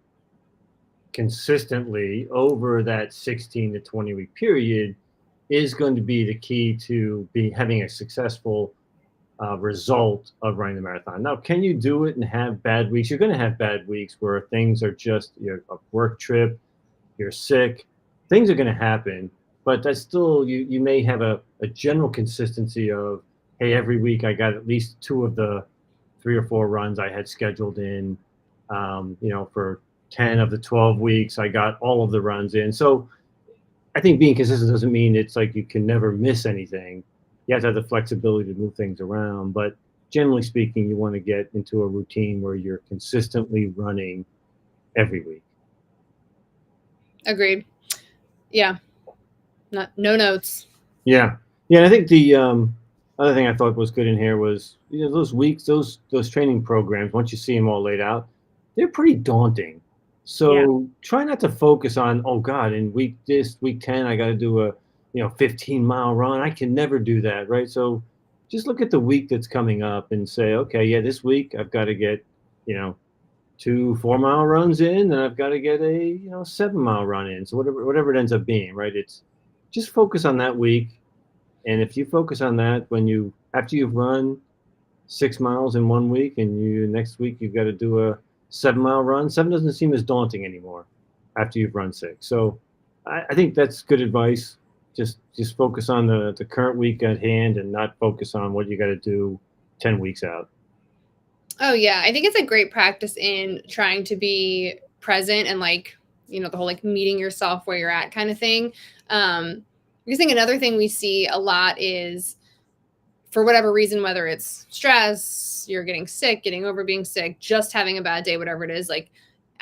consistently over that 16 to 20 week period is going to be the key to be having a successful result of running the marathon. Now, can you do it and have bad weeks? You're going to have bad weeks where things are just, a work trip, you're sick, things are going to happen. But that's still, you may have a general consistency of, hey, every week I got at least two of the 3 or 4 runs I had scheduled in. For 10 of the 12 weeks, I got all of the runs in. So I think being consistent doesn't mean it's like you can never miss anything. You have to have the flexibility to move things around. But generally speaking, you want to get into a routine where you're consistently running every week. Agreed. Yeah. No notes. Yeah. Yeah. And I think the other thing I thought was good in here was, those weeks, those training programs, once you see them all laid out, they're pretty daunting. Yeah. So try not to focus on, oh God, in week 10, I got to do a, 15-mile run. I can never do that. Right. So just look at the week that's coming up and say, okay, yeah, this week I've got to get, you know, 2 4-mile runs in, and I've got to get a, 7-mile run in. So whatever it ends up being, right? It's just focus on that week. And if you focus on that, after you've run 6 miles in one week, and next week you've got to do a 7-mile run, 7 doesn't seem as daunting anymore after you've run 6. So I think that's good advice. Just focus on the current week at hand, and not focus on what you got to do 10 weeks out. Oh yeah, I think it's a great practice in trying to be present and like, the whole like meeting yourself where you're at kind of thing. I think another thing we see a lot is, for whatever reason, whether it's stress, you're getting sick, getting over being sick, just having a bad day, whatever it is, like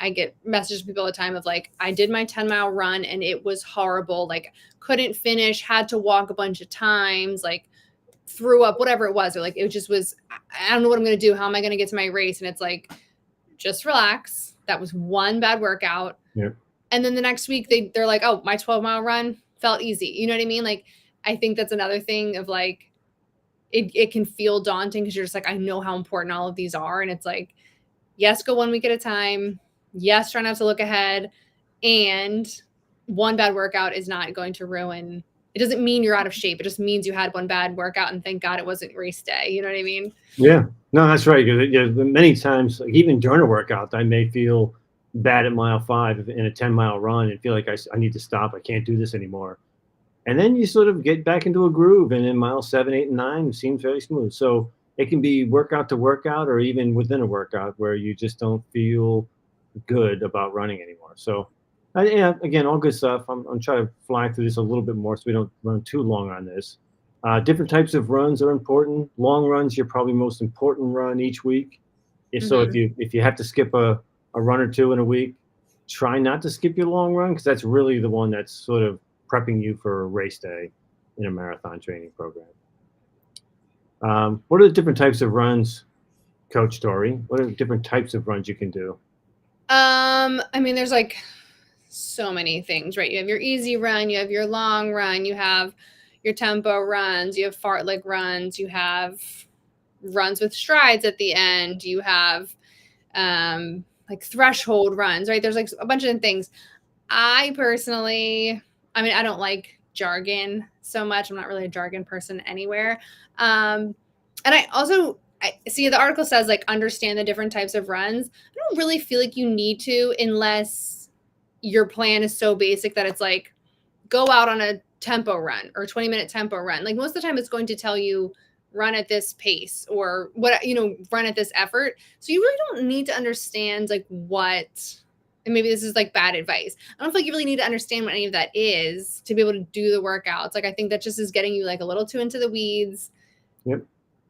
I get messages from people all the time of like, I did my 10-mile run and it was horrible. Like couldn't finish, had to walk a bunch of times, like threw up, whatever it was. Or like, it just was, I don't know what I'm going to do. How am I going to get to my race? And it's like, just relax. That was one bad workout. Yep. And then the next week they're like, oh, my 12-mile run felt easy. You know what I mean? Like, I think that's another thing of like, it can feel daunting because you're just like, I know how important all of these are. And it's like, yes, go 1 week at a time. Yes, try not to look ahead. And one bad workout is not going to ruin. It doesn't mean you're out of shape. It just means you had one bad workout, and thank God it wasn't race day. You know what I mean? Yeah, no, that's right. Many times, like even during a workout, I may feel bad at mile 5 in a 10-mile run and feel like I need to stop. I can't do this anymore. And then you sort of get back into a groove, and in mile 7, 8, and 9, it seems very smooth. So it can be workout to workout, or even within a workout where you just don't feel good about running anymore. So, yeah, again, all good stuff. I'm trying to fly through this a little bit more so we don't run too long on this. Different types of runs are important. Long runs, your probably most important run each week. If you have to skip a run or two in a week, try not to skip your long run, because that's really the one that's sort of prepping you for a race day in a marathon training program. What are the different types of runs, Coach Tori? What are the different types of runs you can do? I mean, there's like so many things, right? You have your easy run, you have your long run, you have your tempo runs, you have fartlek runs, you have runs with strides at the end, you have like threshold runs, right? There's like a bunch of things. I personally, I don't like jargon so much. I'm not really a jargon person anywhere. And I see the article says like understand the different types of runs. I don't really feel like you need to, unless your plan is so basic that it's like go out on a tempo run or 20-minute tempo run. Like most of the time it's going to tell you run at this pace or run at this effort. So you really don't need to understand like and maybe this is like bad advice. I don't feel like you really need to understand what any of that is to be able to do the workouts. Like I think that just is getting you like a little too into the weeds. Yep.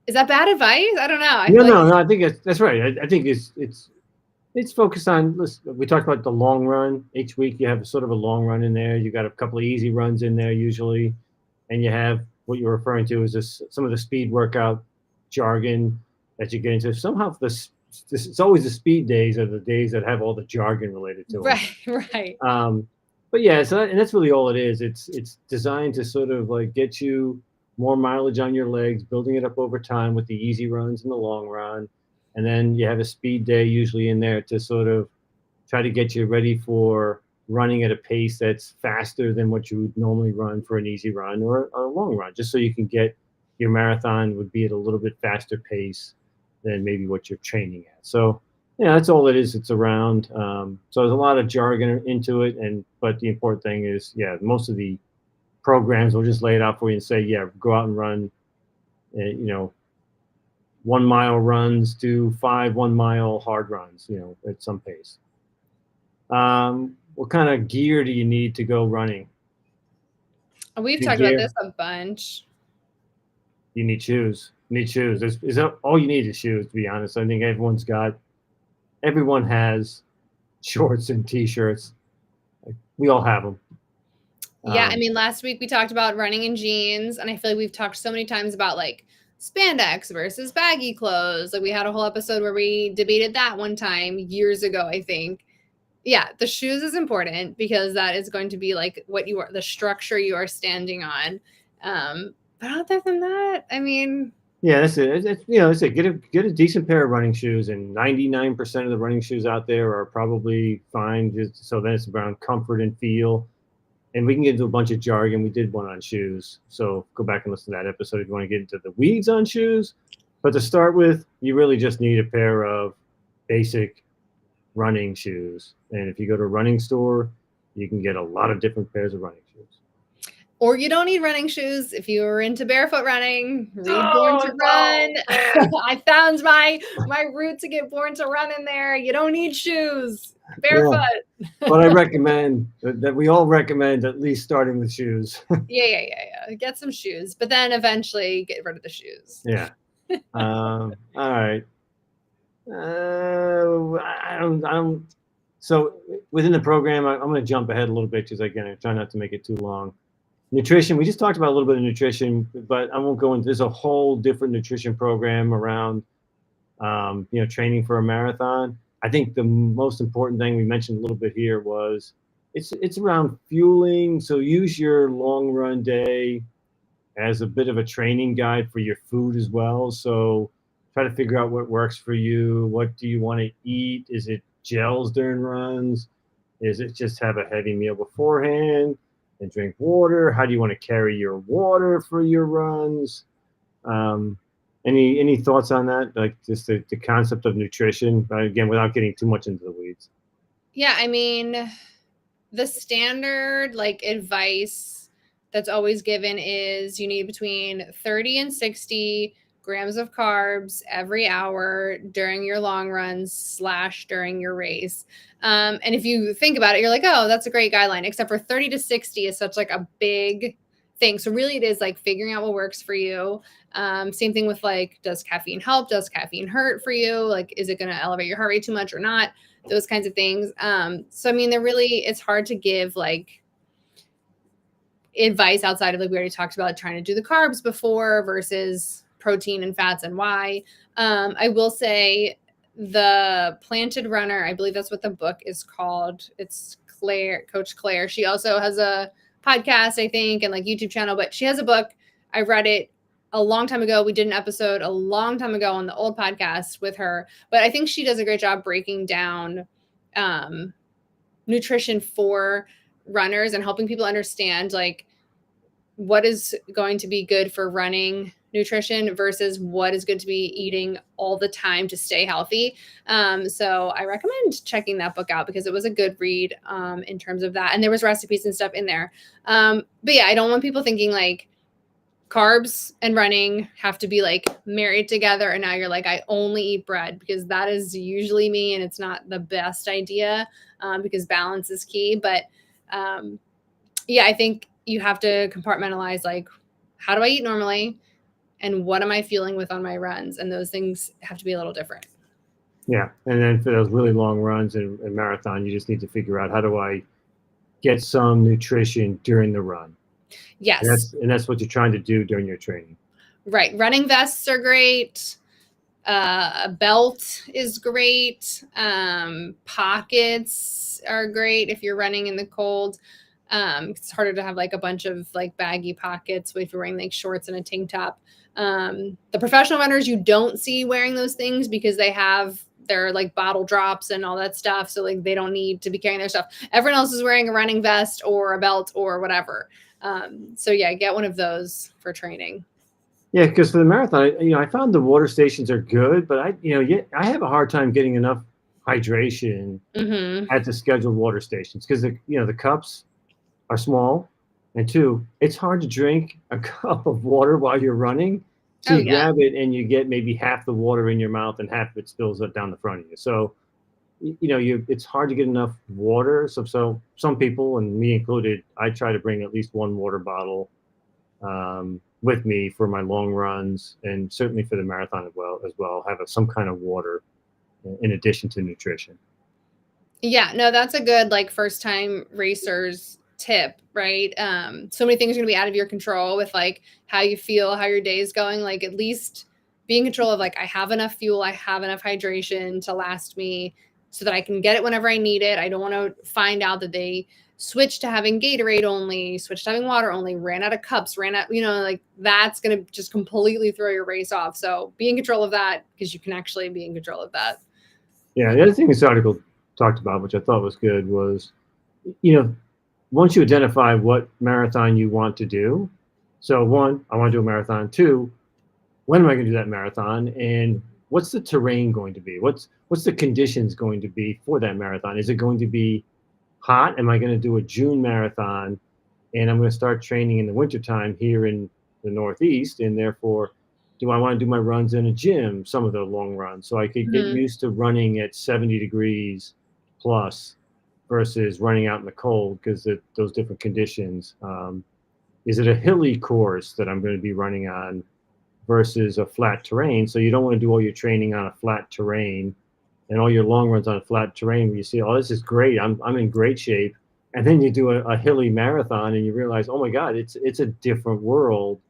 Is that bad advice? I don't know. No. I think that's right. I think it's focused on. Listen, we talked about the long run. Each week you have sort of a long run in there. You got a couple of easy runs in there usually, and you have what you're referring to is some of the speed workout jargon that you get into. Somehow it's always the speed days are the days that have all the jargon related to them. Right. But yeah, and that's really all it is. It's designed to sort of like get you more mileage on your legs, building it up over time with the easy runs and the long run. And then you have a speed day usually in there to sort of try to get you ready for running at a pace that's faster than what you would normally run for an easy run or a long run, just so you can get your marathon would be at a little bit faster pace than maybe what you're training at. So, yeah, that's all it is. It's around. So there's a lot of jargon into it, but the important thing is, yeah, most of the programs will just lay it out for you and say, yeah, go out and run, 1 mile runs to 5 1 mile hard runs, at some pace. What kind of gear do you need to go running? We've New talked about gear? this a bunch. You need shoes. You need shoes. Is that all you need is shoes, to be honest. I think everyone has shorts and t-shirts. We all have them. Yeah, I mean, last week we talked about running in jeans, and I feel like we've talked so many times about like spandex versus baggy clothes. Like we had a whole episode where we debated that one time years ago, I think. Yeah, the shoes is important because that is going to be like the structure you are standing on. But other than that, I mean, yeah, that's it. That's it. Get a decent pair of running shoes, and 99% of the running shoes out there are probably fine. So then it's around comfort and feel. And we can get into a bunch of jargon. We did one on shoes. So go back and listen to that episode if you want to get into the weeds on shoes. But to start with, you really just need a pair of basic running shoes. And if you go to a running store, you can get a lot of different pairs of running shoes. Or you don't need running shoes if you are into barefoot running. Read Born to Run. I found my route to get Born to Run in there. You don't need shoes. Barefoot. Yeah. But I recommend that we all recommend at least starting with shoes. Yeah. Get some shoes, but then eventually get rid of the shoes. Yeah. All right. I don't. So within the program, I'm going to jump ahead a little bit because again, I try not to make it too long. Nutrition. We just talked about a little bit of nutrition, but I won't go into. There's a whole different nutrition program around, training for a marathon. I think the most important thing we mentioned a little bit here was it's around fueling. So use your long run day as a bit of a training guide for your food as well. So try to figure out what works for you. What do you want to eat? Is it gels during runs? Is it just have a heavy meal beforehand and drink water? How do you want to carry your water for your runs? Any thoughts on that? Like just the concept of nutrition, but again, without getting too much into the weeds. Yeah, I mean, the standard like advice that's always given is you need between 30 and 60 grams of carbs every hour during your long runs / during your race. And if you think about it, you're like, oh, that's a great guideline, except for 30 to 60 is such like a big thing. So really it is like figuring out what works for you. Same thing with like, does caffeine help? Does caffeine hurt for you? Like, is it going to elevate your heart rate too much or not? Those kinds of things. So, I mean, it's hard to give like advice outside of like we already talked about trying to do the carbs before versus protein and fats and why. I will say the Planted Runner, I believe that's what the book is called. It's Coach Claire. She also has a podcast, I think, and like YouTube channel, but she has a book. I read it a long time ago. We did an episode a long time ago on the old podcast with her, but I think she does a great job breaking down nutrition for runners and helping people understand like what is going to be good for running nutrition versus what is good to be eating all the time to stay healthy. So I recommend checking that book out because it was a good read in terms of that. And there was recipes and stuff in there. But yeah, I don't want people thinking like carbs and running have to be like married together. And now you're like, I only eat bread, because that is usually me. And it's not the best idea because balance is key. But yeah, I think you have to compartmentalize like, how do I eat normally? And what am I feeling with on my runs? And those things have to be a little different. Yeah. And then for those really long runs and marathon, you just need to figure out, how do I get some nutrition during the run? Yes. And that's what you're trying to do during your training. Right. Running vests are great. A belt is great. Pockets are great if you're running in the cold. It's harder to have like a bunch of like baggy pockets if you're wearing like shorts and a tank top. The professional runners, you don't see wearing those things because they have their like bottle drops and all that stuff. So like they don't need to be carrying their stuff. Everyone else is wearing a running vest or a belt or whatever. So yeah, get one of those for training. Yeah, because for the marathon, I found the water stations are good, but I have a hard time getting enough hydration Mm-hmm. at the scheduled water stations because the cups are small, and two, it's hard to drink a cup of water while you're running. So Oh you yeah. grab it and you get maybe half the water in your mouth and half of it spills down the front of you. So it's hard to get enough water. So some people, and me included, I try to bring at least one water bottle with me for my long runs, and certainly for the marathon as well have some kind of water in addition to nutrition. Yeah, no, that's a good like first time racers tip, right? So many things are gonna be out of your control with like how you feel, how your day is going. Like at least be in control of like I have enough fuel, I have enough hydration to last me so that I can get it whenever I need it. I don't want to find out that they switched to having Gatorade only, switched to having water only, ran out of cups, ran out, like that's gonna just completely throw your race off. So be in control of that because you can actually be in control of that. Yeah, the other thing this article talked about, which I thought was good, was once you identify what marathon you want to do. So one, I want to do a marathon. Two, when am I going to do that marathon, and what's the terrain going to be? What's the conditions going to be for that marathon? Is it going to be hot? Am I going to do a June marathon, and I'm going to start training in the wintertime here in the Northeast, and therefore, do I want to do my runs in a gym, some of the long runs, so I could get Mhm. used to running at 70 degrees plus versus running out in the cold because those different conditions. Is it a hilly course that I'm going to be running on versus a flat terrain? So you don't want to do all your training on a flat terrain and all your long runs on a flat terrain where you see, oh, this is great. I'm in great shape. And then you do a hilly marathon and you realize, oh my God, it's a different world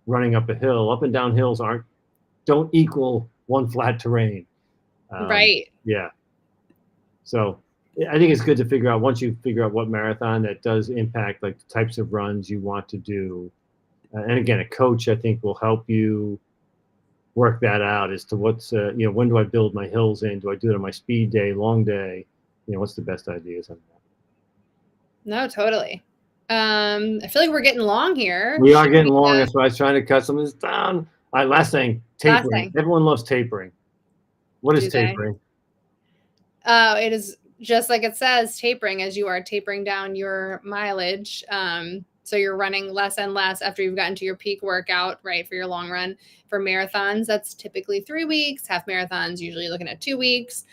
running up a hill. Up and down hills don't equal one flat terrain. Right. Yeah. So I think it's good to figure out, once you figure out what marathon that does impact like the types of runs you want to do. And again, a coach, I think, will help you work that out as to what's, when do I build my hills in? Do I do it on my speed day, long day? What's the best ideas on that? No, totally. I feel like we're getting long here. We are Should we, getting long. That's why I was trying to cut some of this down. All right, last thing, last tapering. thing, Everyone loves tapering. What is do they? tapering? It is just like it says, tapering, as you are tapering down your mileage. So you're running less and less after you've gotten to your peak workout, right? For your long run. For marathons, that's typically 3 weeks. Half marathons, usually looking at 2 weeks.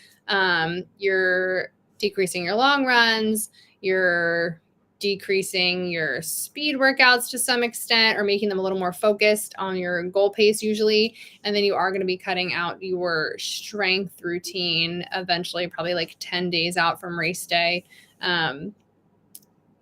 You're decreasing your long runs. You're decreasing your speed workouts to some extent or making them a little more focused on your goal pace usually. And then you are going to be cutting out your strength routine eventually, probably like 10 days out from race day.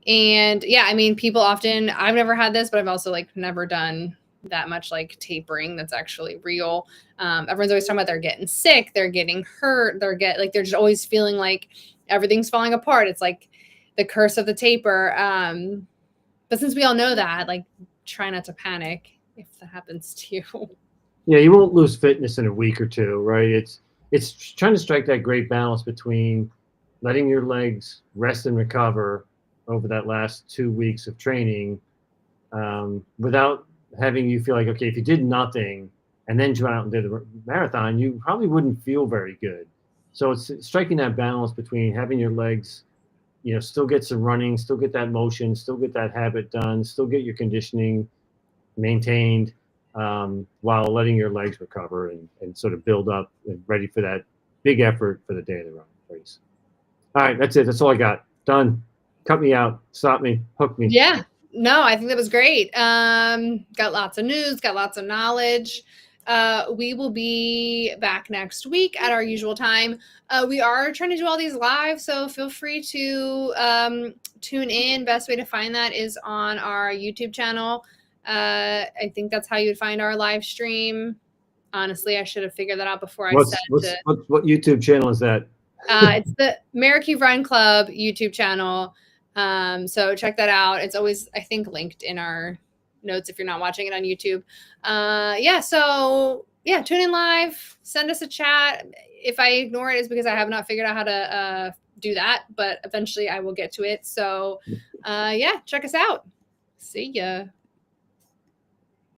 And yeah, I mean, people often, I've never had this, but I've also like never done that much like tapering that's actually real. Everyone's always talking about they're getting sick, they're getting hurt, they're just always feeling like everything's falling apart. It's like the curse of the taper. But since we all know that, like, try not to panic if that happens to you. Yeah, you won't lose fitness in a week or two, right? It's trying to strike that great balance between letting your legs rest and recover over that last 2 weeks of training, without having you feel like, okay, if you did nothing and then went out and did a marathon, you probably wouldn't feel very good. So it's striking that balance between having your legs, still get some running, still get that motion, still get that habit done, still get your conditioning maintained, while letting your legs recover and sort of build up and ready for that big effort for the day of the run race. All right, that's it. That's all I got. Done. Cut me out. Stop me. Hook me. Yeah. No, I think that was great. Got lots of news, got lots of knowledge. We will be back next week at our usual time. We are trying to do all these live, so feel free to tune in. Best way to find that is on our YouTube channel. I think that's how you'd find our live stream. Honestly, I should have figured that out before I said What YouTube channel is that? it's the Maracue Run Club YouTube channel. So check that out. It's always, I think, linked in our notes if you're not watching it on YouTube. Yeah, so yeah, tune in live, send us a chat. If I ignore it, it's because I have not figured out how to do that, but eventually I will get to it. So yeah, check us out. See ya.